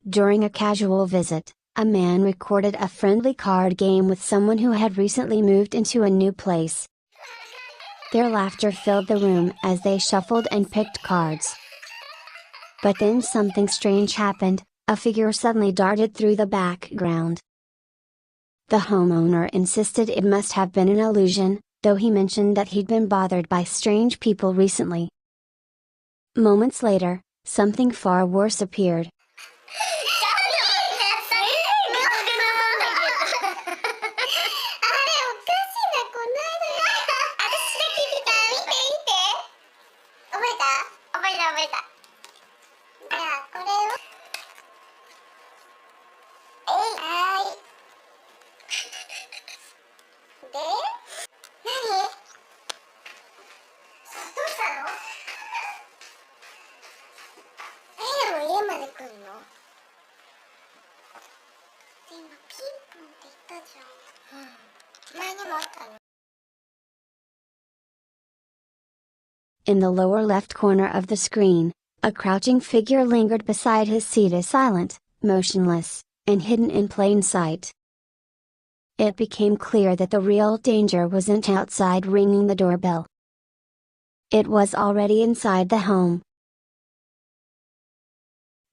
During a casual visit, a man recorded a friendly card game with someone who had recently moved into a new place. Their laughter filled the room as they shuffled and picked cards. But then something strange happened, a figure suddenly darted through the background. The homeowner insisted it must have been an illusion, though he mentioned that he'd been bothered by strange people recently. Moments later, something far worse appeared. In the lower left corner of the screen, a crouching figure lingered beside his seat as silent, motionless, and hidden in plain sight. It became clear that the real danger wasn't outside ringing the doorbell. It was already inside the home.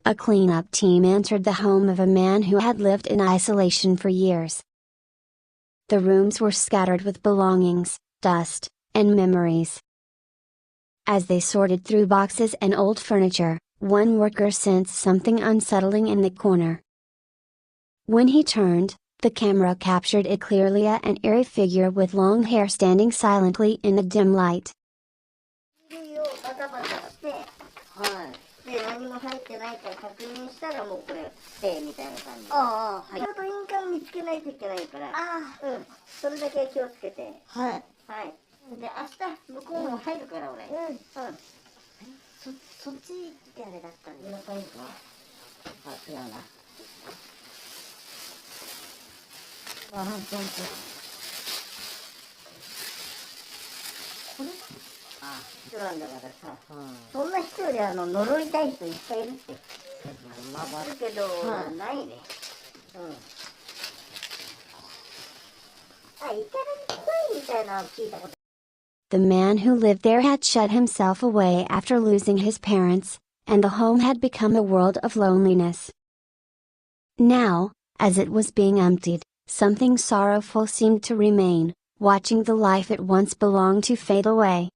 A cleanup team entered the home of a man who had lived in isolation for years. The rooms were scattered with belongings, dust, and memories. As they sorted through boxes and old furniture, one worker sensed something unsettling in the corner. When he turned, the camera captured it clearly, an eerie figure with long hair standing silently in the dim light. The man who lived there had shut himself away after losing his parents, and the home had become a world of loneliness. Now, as it was being emptied, something sorrowful seemed to remain, watching the life it once belonged to fade away.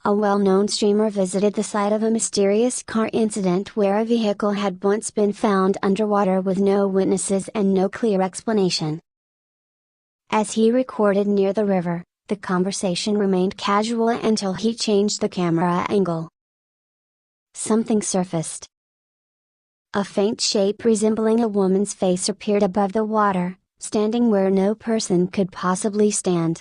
A well-known streamer visited the site of a mysterious car incident where a vehicle had once been found underwater with no witnesses and no clear explanation. As he recorded near the river, the conversation remained casual until he changed the camera angle. Something surfaced. A faint shape resembling a woman's face appeared above the water, standing where no person could possibly stand.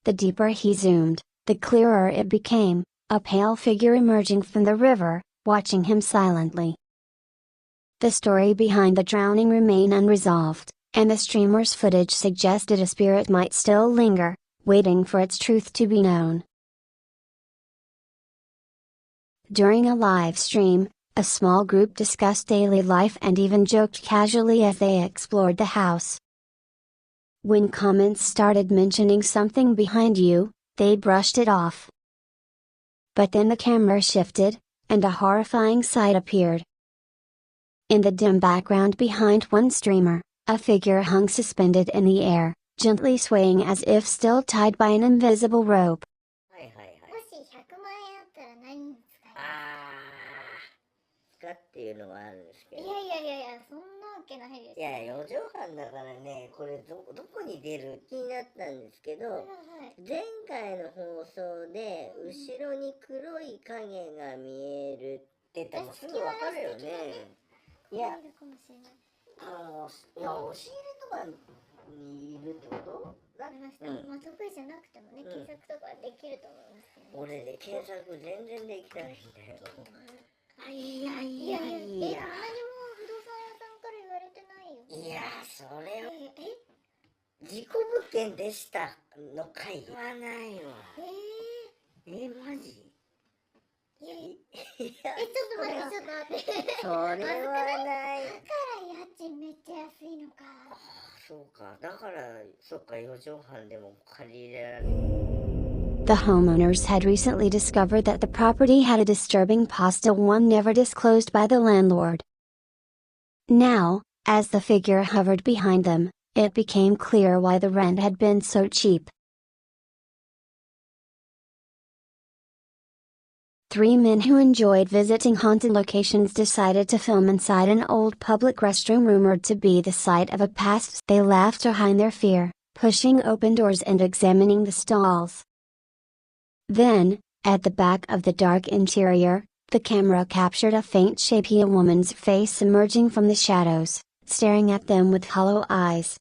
The deeper he zoomed, the clearer it became, a pale figure emerging from the river, watching him silently. The story behind the drowning remained unresolved, and the streamer's footage suggested a spirit might still linger, waiting for its truth to be known. During a live stream, a small group discussed daily life and even joked casually as they explored the house. When comments started mentioning something behind you, they brushed it off. But then the camera shifted, and a horrifying sight appeared. In the dim background behind one streamer, a figure hung suspended in the air, gently swaying as if still tied by an invisible rope. かっていうのがあるんですけど。いやいやいやいや、そんなわけないです。いや、4畳半だからね、これどこに出る気になったんですけど、前回の放送で後ろに黒い影が見えるって言ったらすぐわかるよね。いや、いや、押し入れとかにいるってことありました。まあ得意じゃなくてもね、検索とかできると思いますけど。俺ね、検索全然できないんだよ。いやいやいや、何も不動産屋さんから言われてないよ。いや、それは事故物件でしたの回はないわ。マジ？ちょっと待って。それはない。だから家賃めっちゃ安いのか。そうか。だから、そっか、4畳半でも借りられる。The homeowners had recently discovered that the property had a disturbing past, one never disclosed by the landlord. Now, as the figure hovered behind them, it became clear why the rent had been so cheap. 3 men who enjoyed visiting haunted locations decided to film inside an old public restroom rumored to be the site of a past. They laughed to hide their fear, pushing open doors and examining the stalls. Then, at the back of the dark interior, the camera captured a faint shape, a woman's face emerging from the shadows, staring at them with hollow eyes.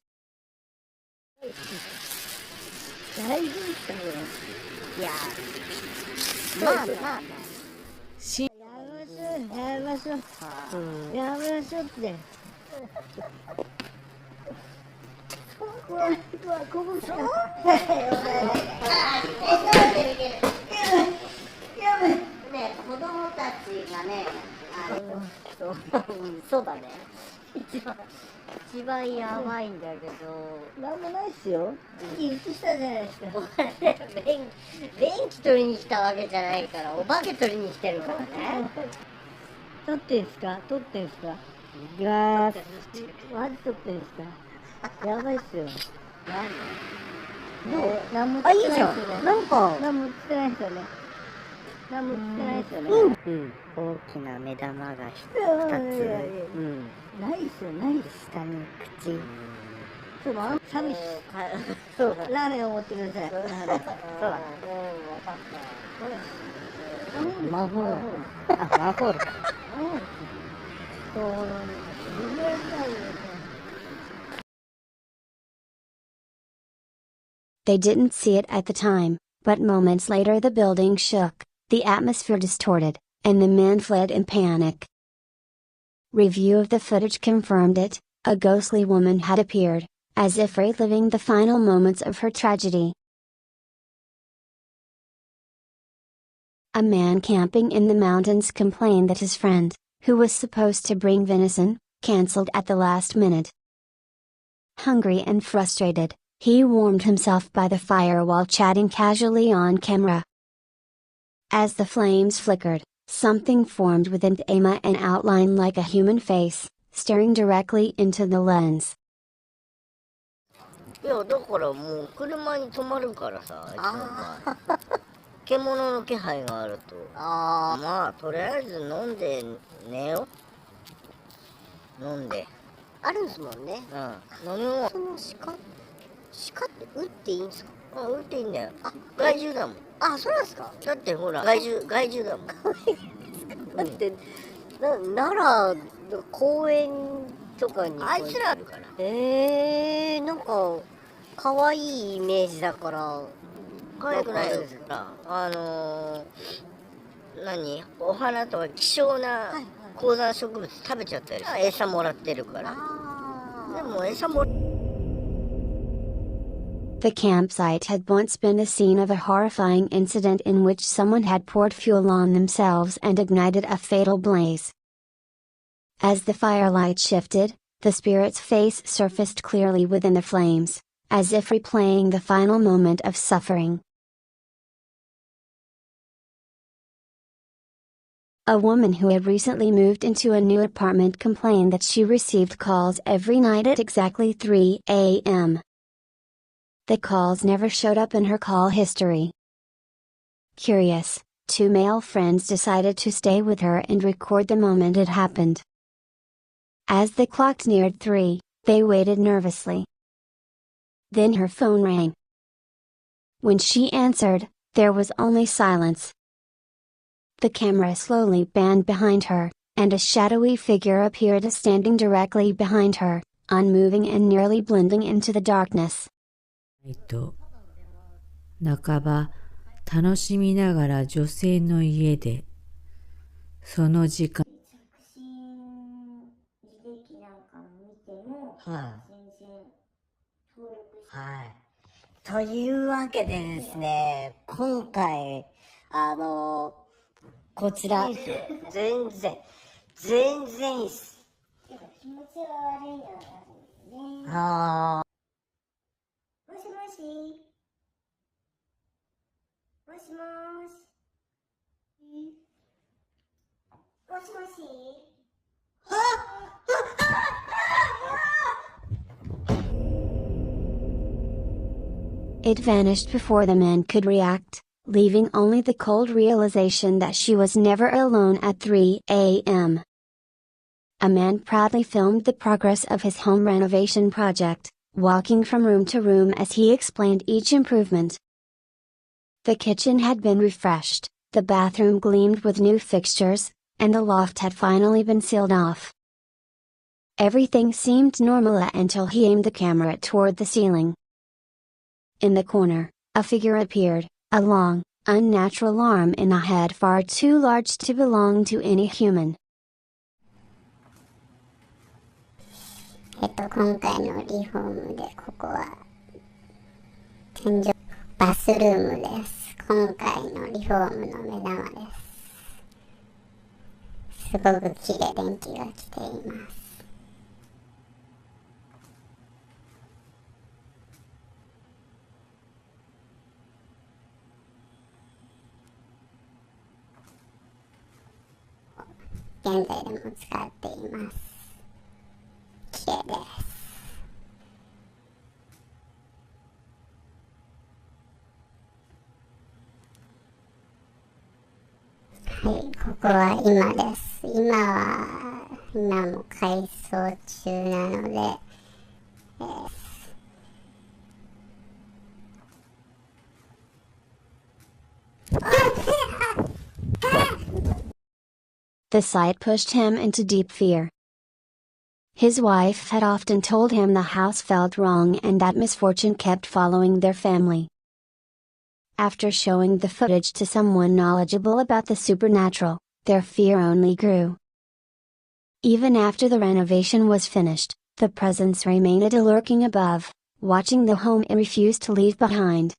They didn't see it at the time, but moments later the building shook, the atmosphere distorted, and the men fled in panic. Review of the footage confirmed it. A ghostly woman had appeared, as if reliving the final moments of her tragedy. A man camping in the mountains complained that his friend, who was supposed to bring venison, cancelled at the last minute. Hungry and frustrated, he warmed himself by the fire while chatting casually on camera. As the flames flickered, something formed within Emma, an outline like a human face, staring directly into the lens. いや、だからもう車に止まるからさ、獣の気配があると。まあ、とりあえず飲んで寝よ。飲んで。あるんですもんね。飲み物。その鹿って撃っていいんですか？撃っていいんだよ。害獣だもん。そうなんですか？だってほら、害獣だもん。だって、奈良の公園とかに。あいつらあるから。なんか、可愛いイメージだから。可愛くないですか？お花とか希少な高山植物食べちゃったりして、餌もらってるから。でも餌も。The campsite had once been the scene of a horrifying incident in which someone had poured fuel on themselves and ignited a fatal blaze. As the firelight shifted, the spirit's face surfaced clearly within the flames, as if replaying the final moment of suffering. A woman who had recently moved into a new apartment complained that she received calls every night at exactly 3 a.m. The calls never showed up in her call history. Curious, two male friends decided to stay with her and record the moment it happened. As the clock neared 3, they waited nervously. Then her phone rang. When she answered, there was only silence. The camera slowly panned behind her, and a shadowy figure appeared standing directly behind her, unmoving and nearly blending into the darkness. 半ば楽しみながら女性の家でその時間着信履歴なんかを見ても、全然登録してない。というわけでですね、今回こちら全然いいっす。気持ちが悪いのがあるんですね。もしもし。もしもーし。もしもし。It vanished before the man could react, leaving only the cold realization that she was never alone at 3 a.m. A man proudly filmed the progress of his home renovation project, walking from room to room as he explained each improvement. The kitchen had been refreshed, the bathroom gleamed with new fixtures, and the loft had finally been sealed off. Everything seemed normal until he aimed the camera toward the ceiling. In the corner, a figure appeared, a long, unnatural arm in a head far too large to belong to any human. 今回のリフォームでここは天井バスルームです。今回のリフォームの目玉です。すごく綺麗、電気が来ています。現在でも使っています。綺麗です。はい、ここは今です。今も改装中なので、The sight pushed him into deep fear. His wife had often told him the house felt wrong and that misfortune kept following their family. After showing the footage to someone knowledgeable about the supernatural, their fear only grew. Even after the renovation was finished, the presence remained lurking above, watching the home it refused to leave behind.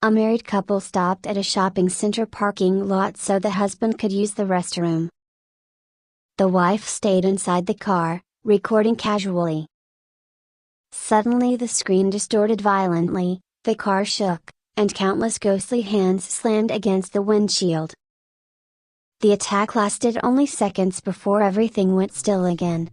A married couple stopped at a shopping center parking lot so the husband could use the restroom. The wife stayed inside the car, recording casually. Suddenly the screen distorted violently, the car shook, and countless ghostly hands slammed against the windshield. The attack lasted only seconds before everything went still again.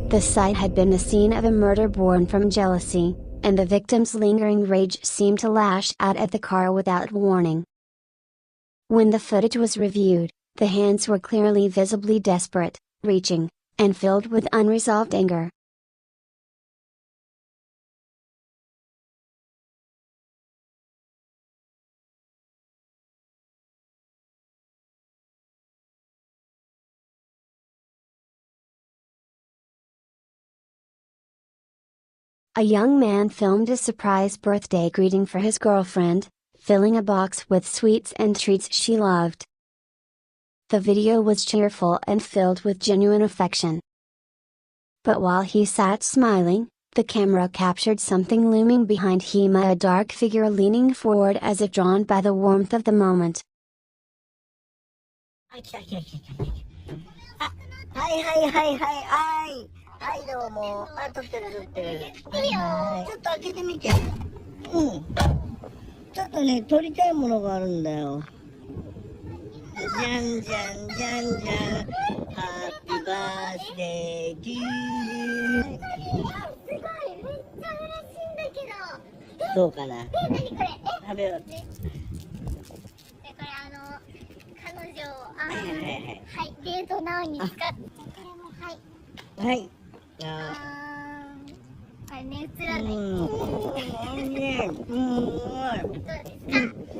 'The sight had been the scene of a murder born from jealousy, and the victim's lingering rage seemed to lash out at the car without warning. When the footage was reviewed, the hands were clearly visibly desperate, reaching, and filled with unresolved anger. A young man filmed a surprise birthday greeting for his girlfriend, filling a box with sweets and treats she loved. The video was cheerful and filled with genuine affection. But while he sat smiling, the camera captured something looming behind Hima, a dark figure leaning forward as if drawn by the warmth of the moment. あ、来た来た来た来た。あ、はいはいはいはいはい。はい、どうも。あ、撮ってる撮ってる。いいよ。ちょっと開けてみて。うん。ちょっとね、撮りたいものがあるんだよ。じゃんじゃんじゃんじゃん。ハッピーバースデートゥーユー。すごい、めっちゃ嬉しいんだけど。どうかな。何これ。食べよう。これ彼女はい、デートなおに使って、これもはい。これね、映らない。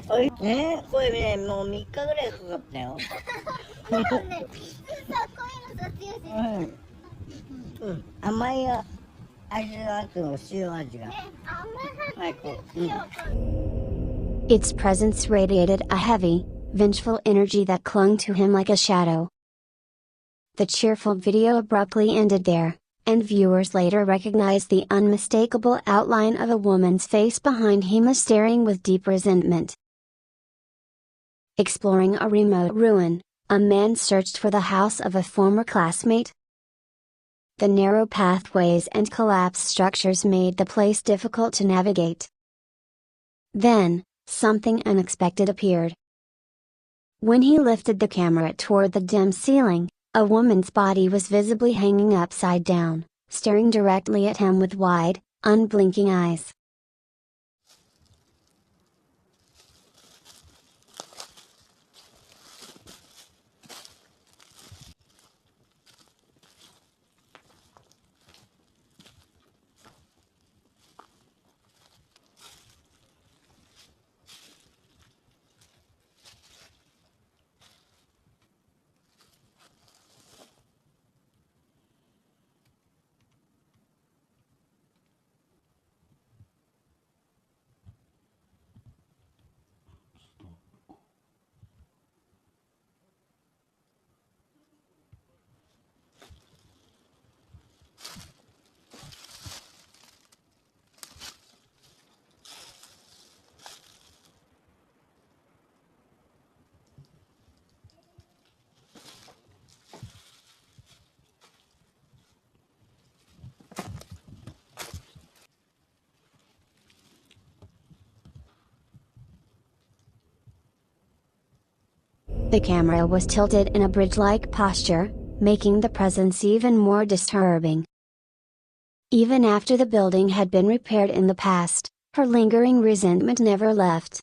おいしい。これね、もう3日ぐらいかかったよ。でもね、さ、こういうのさ、強いし。甘い味があっても塩味が。甘いこう。Its presence radiated a heavy, vengeful energy that clung to him like a shadow. The cheerful video abruptly ended there, and viewers later recognized the unmistakable outline of a woman's face behind Hima, staring with deep resentment. Exploring a remote ruin, a man searched for the house of a former classmate. The narrow pathways and collapsed structures made the place difficult to navigate. Then, something unexpected appeared. When he lifted the camera toward the dim ceiling, a woman's body was visibly hanging upside down, staring directly at him with wide, unblinking eyes. The camera was tilted in a bridge-like posture, making the presence even more disturbing. Even after the building had been repaired in the past, her lingering resentment never left.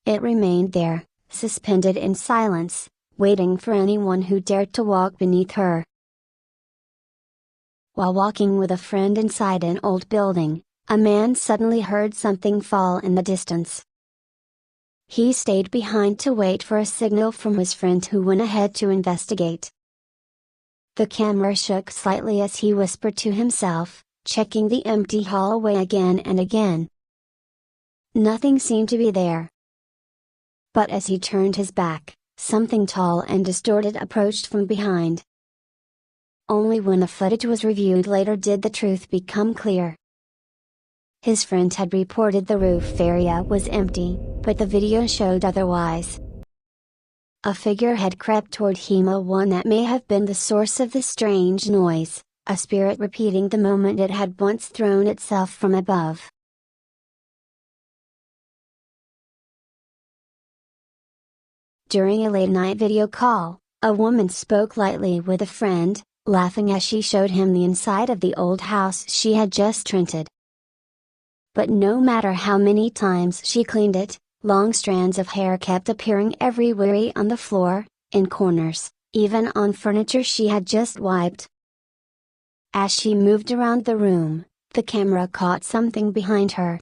It remained there, suspended in silence, waiting for anyone who dared to walk beneath her. While walking with a friend inside an old building, a man suddenly heard something fall in the distance. He stayed behind to wait for a signal from his friend, who went ahead to investigate. The camera shook slightly as he whispered to himself, checking the empty hallway again and again. Nothing seemed to be there. But as he turned his back, something tall and distorted approached from behind. Only when the footage was reviewed later did the truth become clear. His friend had reported the roof area was empty, but the video showed otherwise. A figure had crept toward Hima, one that may have been the source of the strange noise, a spirit repeating the moment it had once thrown itself from above. During a late-night video call, a woman spoke lightly with a friend, laughing as she showed him the inside of the old house she had just rented. But no matter how many times she cleaned it, long strands of hair kept appearing everywhere, on the floor, in corners, even on furniture she had just wiped. As she moved around the room, the camera caught something behind her.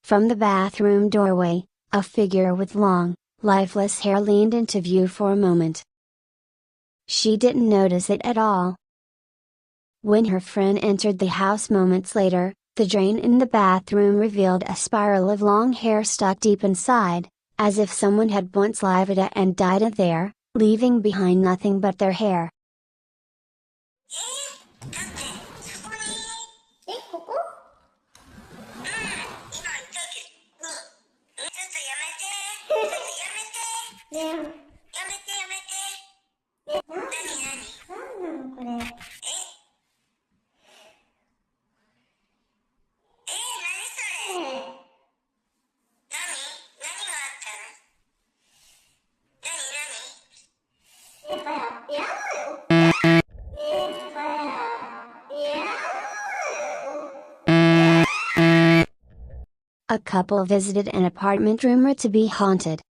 From the bathroom doorway, a figure with long, lifeless hair leaned into view for a moment. She didn't notice it at all. When her friend entered the house moments later, the drain in the bathroom revealed a spiral of long hair stuck deep inside, as if someone had once lived it and died it there, leaving behind nothing but their hair. A couple visited an apartment rumored to be haunted.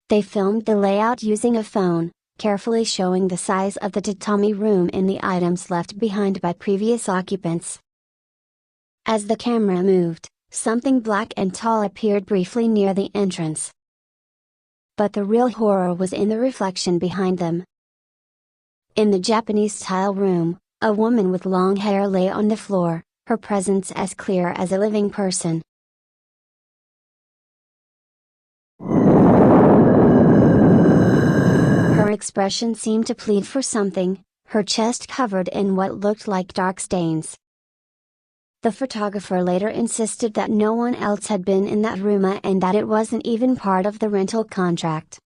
They filmed the layout using a phone, carefully showing the size of the tatami room and the items left behind by previous occupants. As the camera moved, something black and tall appeared briefly near the entrance. But the real horror was in the reflection behind them. In the Japanese-style room, a woman with long hair lay on the floor, her presence as clear as a living person. Her expression seemed to plead for something, her chest covered in what looked like dark stains. The photographer later insisted that no one else had been in that room and that it wasn't even part of the rental contract.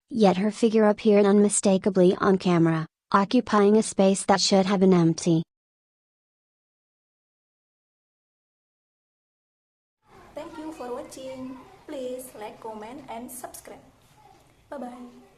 Yet her figure appeared unmistakably on camera, occupying a space that should have been empty. Thank you for watching. Please like, comment, and subscribe. Bye bye.